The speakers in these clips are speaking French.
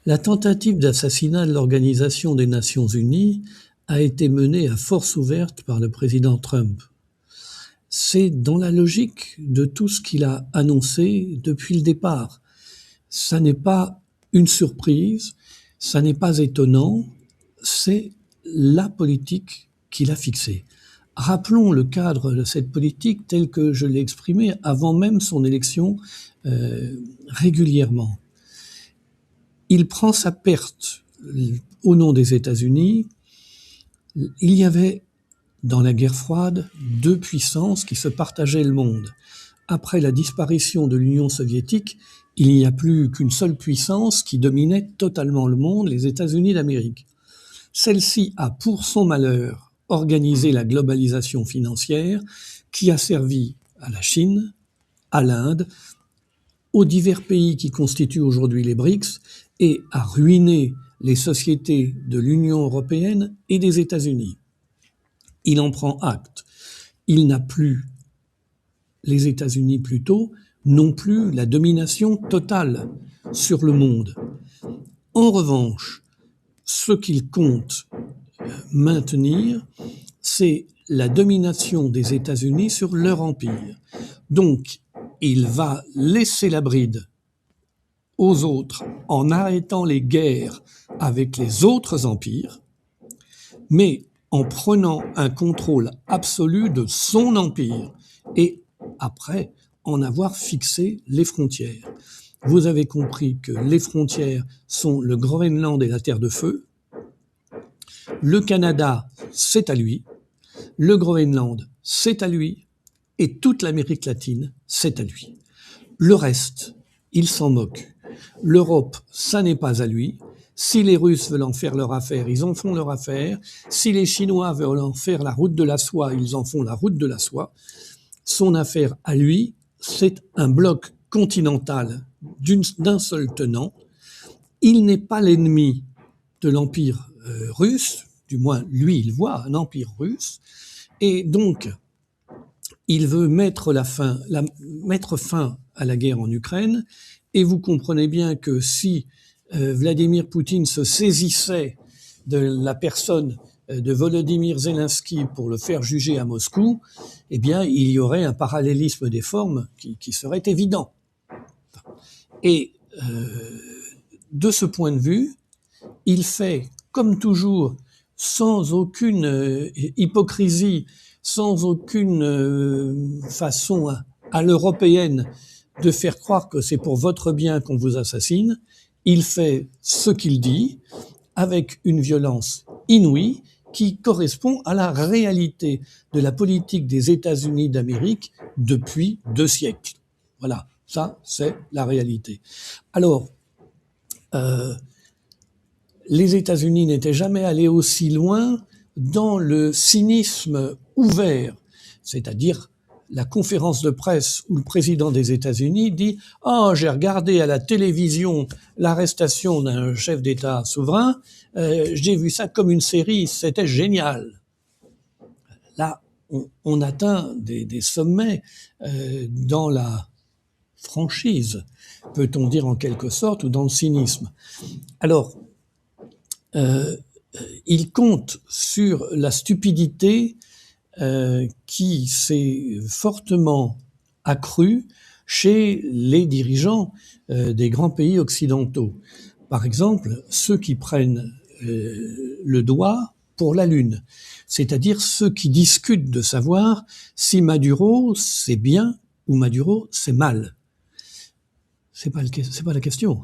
La tentative d'assassinat de l'Organisation des Nations Unies a été menée à force ouverte par le président Trump. C'est dans la logique de tout ce qu'il a annoncé depuis le départ. Ça n'est pas une surprise, ça n'est pas étonnant, c'est la politique qu'il a fixée. Rappelons le cadre de cette politique tel que je l'ai exprimé avant même son élection régulièrement. Il prend sa perte au nom des États-Unis. Il y avait, dans la guerre froide, deux puissances qui se partageaient le monde. Après la disparition de l'Union soviétique, il n'y a plus qu'une seule puissance qui dominait totalement le monde, les États-Unis d'Amérique. Celle-ci a, pour son malheur, organisé la globalisation financière qui a servi à la Chine, à l'Inde, aux divers pays qui constituent aujourd'hui les BRICS et a ruiné les sociétés de l'Union européenne et des États-Unis. Il en prend acte. Il n'a plus, les États-Unis plutôt, non plus la domination totale sur le monde. En revanche, ce qu'il compte maintenir, c'est la domination des États-Unis sur leur empire. Donc, il va laisser la bride aux autres en arrêtant les guerres avec les autres empires, mais en prenant un contrôle absolu de son empire et après en avoir fixé les frontières. Vous avez compris que les frontières sont le Groenland et la Terre de Feu. Le Canada, c'est à lui. Le Groenland, c'est à lui. Et toute l'Amérique latine, c'est à lui. Le reste, il s'en moque. L'Europe, ça n'est pas à lui. Si les Russes veulent en faire leur affaire, ils en font leur affaire. Si les Chinois veulent en faire la route de la soie, ils en font la route de la soie. Son affaire à lui, c'est un bloc continental d'un seul tenant. Il n'est pas l'ennemi de l'empire russe, du moins lui il voit un empire russe, et donc il veut mettre fin à la guerre en Ukraine, et vous comprenez bien que si Vladimir Poutine se saisissait de la personne de Volodymyr Zelensky pour le faire juger à Moscou, eh bien il y aurait un parallélisme des formes qui serait évident. Et de ce point de vue, il fait, comme toujours, sans aucune hypocrisie, sans aucune façon à l'européenne de faire croire que c'est pour votre bien qu'on vous assassine. Il fait ce qu'il dit avec une violence inouïe qui correspond à la réalité de la politique des États-Unis d'Amérique depuis 2 siècles. Voilà, ça c'est la réalité. Alors, les États-Unis n'étaient jamais allés aussi loin dans le cynisme ouvert, c'est-à-dire la conférence de presse où le président des États-Unis dit « Oh, j'ai regardé à la télévision l'arrestation d'un chef d'État souverain, j'ai vu ça comme une série, c'était génial. » Là, on atteint des sommets dans la franchise, peut-on dire en quelque sorte, ou dans le cynisme. Alors, il compte sur la stupidité qui s'est fortement accrue chez les dirigeants des grands pays occidentaux. Par exemple, ceux qui prennent le doigt pour la Lune, c'est-à-dire ceux qui discutent de savoir si Maduro c'est bien ou Maduro c'est mal. C'est pas la question.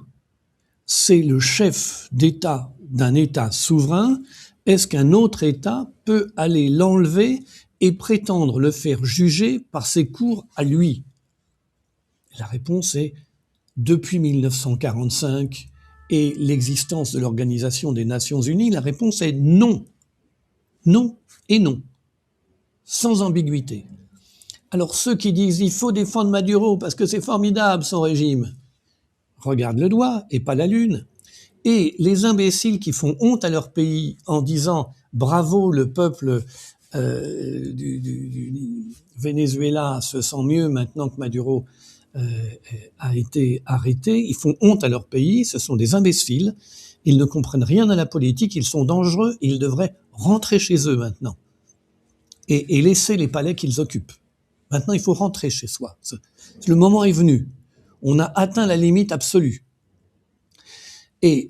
C'est le chef d'État d'un État souverain. Est-ce qu'un autre État peut aller l'enlever et prétendre le faire juger par ses cours à lui? La réponse est, depuis 1945 et l'existence de l'Organisation des Nations Unies, la réponse est non. Non et non. Sans ambiguïté. Alors ceux qui disent il faut défendre Maduro parce que c'est formidable son régime, regardent le doigt et pas la lune. Et les imbéciles qui font honte à leur pays en disant « bravo, le peuple du Venezuela se sent mieux maintenant que Maduro a été arrêté. Ils font honte à leur pays, ce sont des imbéciles, ils ne comprennent rien à la politique, ils sont dangereux, ils devraient rentrer chez eux maintenant et laisser les palais qu'ils occupent. Maintenant, il faut rentrer chez soi. Le moment est venu. On a atteint la limite absolue. Et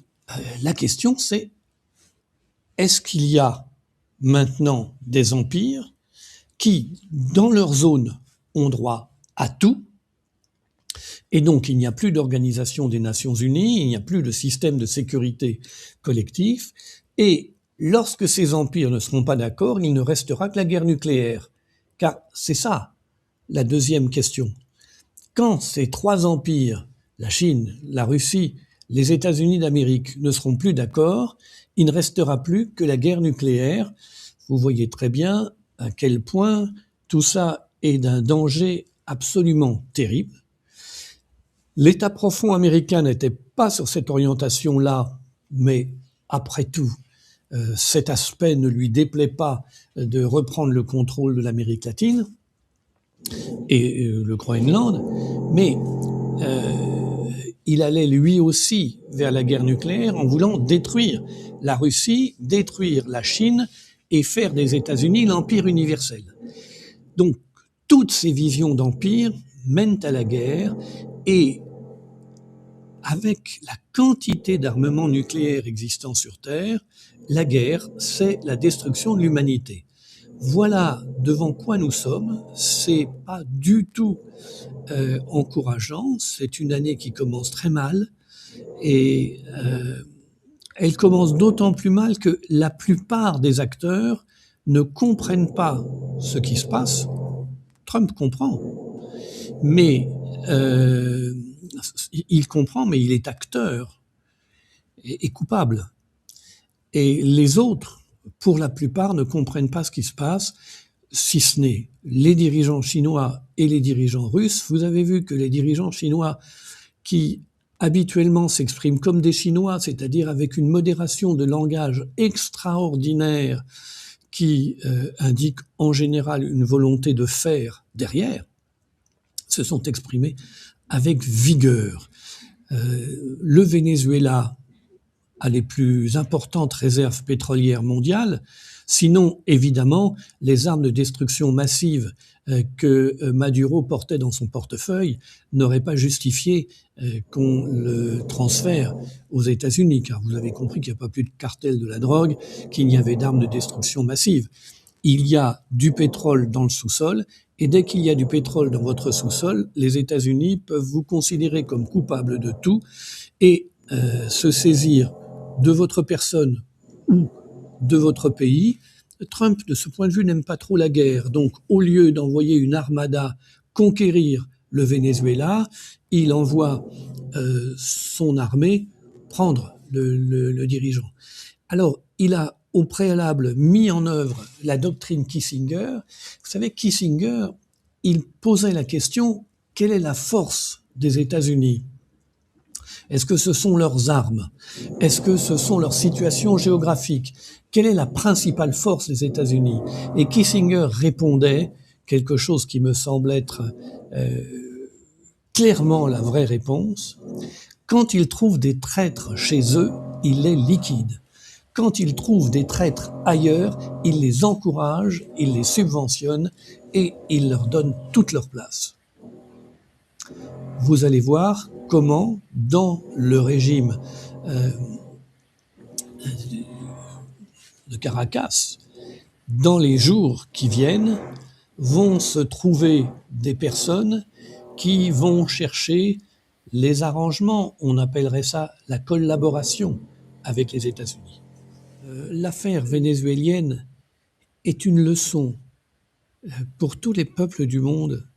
la question, c'est est-ce qu'il y a maintenant des empires qui, dans leur zone, ont droit à tout, et donc il n'y a plus d'organisation des Nations Unies, il n'y a plus de système de sécurité collectif, et lorsque ces empires ne seront pas d'accord, il ne restera que la guerre nucléaire. Car c'est ça, la deuxième question. Quand ces trois empires, la Chine, la Russie, les États-Unis d'Amérique, ne seront plus d'accord, il ne restera plus que la guerre nucléaire. Vous voyez très bien à quel point tout ça est d'un danger absolument terrible. L'État profond américain n'était pas sur cette orientation-là, mais après tout, cet aspect ne lui déplaît pas de reprendre le contrôle de l'Amérique latine et le Groenland, mais il allait lui aussi vers la guerre nucléaire en voulant détruire la Russie, détruire la Chine et faire des États-Unis l'empire universel. Donc, toutes ces visions d'empire mènent à la guerre, et avec la quantité d'armements nucléaires existant sur Terre, la guerre, c'est la destruction de l'humanité. Voilà devant quoi nous sommes. C'est pas du tout encourageant. C'est une année qui commence très mal, et elle commence d'autant plus mal que la plupart des acteurs ne comprennent pas ce qui se passe. Trump comprend, mais il comprend, mais il est acteur et coupable. Et les autres, pour la plupart, ne comprennent pas ce qui se passe, si ce n'est les dirigeants chinois et les dirigeants russes. Vous avez vu que les dirigeants chinois, qui habituellement s'expriment comme des Chinois, c'est-à-dire avec une modération de langage extraordinaire qui indique en général une volonté de faire derrière, se sont exprimés avec vigueur. Le Venezuela a les plus importantes réserves pétrolières mondiales, sinon évidemment les armes de destruction massive que Maduro portait dans son portefeuille n'auraient pas justifié qu'on le transfère aux États-Unis, car vous avez compris qu'il n'y a pas plus de cartel de la drogue qu'il n'y avait d'armes de destruction massive. Il y a du pétrole dans le sous-sol, et dès qu'il y a du pétrole dans votre sous-sol, les États-Unis peuvent vous considérer comme coupable de tout et se saisir de votre personne ou de votre pays. Trump, de ce point de vue, n'aime pas trop la guerre. Donc, au lieu d'envoyer une armada conquérir le Venezuela, il envoie son armée prendre le dirigeant. Alors, il a au préalable mis en œuvre la doctrine Kissinger. Vous savez, Kissinger, il posait la question, quelle est la force des États-Unis ? Est-ce que ce sont leurs armes? Est-ce que ce sont leur situation géographique? Quelle est la principale force des États-Unis? Et Kissinger répondait quelque chose qui me semble être clairement la vraie réponse. Quand ils trouvent des traîtres chez eux, ils les liquident. Quand ils trouvent des traîtres ailleurs, ils les encouragent, ils les subventionnent et ils leur donnent toute leur place. Vous allez voir comment, dans le régime de Caracas, dans les jours qui viennent, vont se trouver des personnes qui vont chercher les arrangements. On appellerait ça la collaboration avec les États-Unis. L'affaire vénézuélienne est une leçon pour tous les peuples du monde,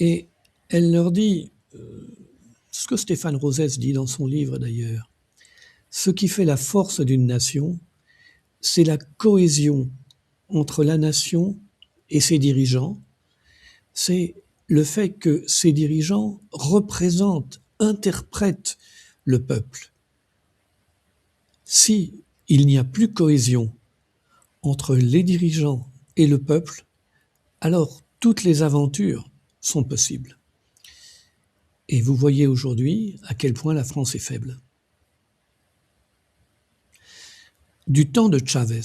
et elle leur dit ce que Stéphane Rosès dit dans son livre d'ailleurs. Ce qui fait la force d'une nation, c'est la cohésion entre la nation et ses dirigeants. C'est le fait que ces dirigeants représentent, interprètent le peuple. Si il n'y a plus cohésion entre les dirigeants et le peuple, alors toutes les aventures sont possibles. Et vous voyez aujourd'hui à quel point la France est faible. Du temps de Chavez,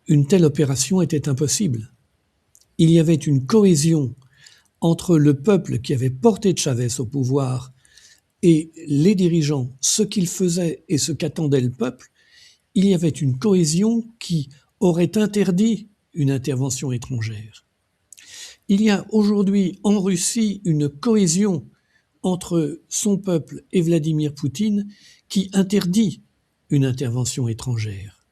une telle opération était impossible. Il y avait une cohésion entre le peuple qui avait porté Chavez au pouvoir et les dirigeants, ce qu'ils faisaient et ce qu'attendait le peuple. Il y avait une cohésion qui aurait interdit une intervention étrangère. Il y a aujourd'hui en Russie une cohésion entre son peuple et Vladimir Poutine qui interdit une intervention étrangère.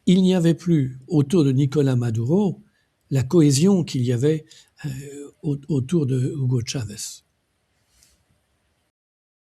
Il n'y avait plus autour de Nicolás Maduro la cohésion qu'il y avait autour de Hugo Chavez.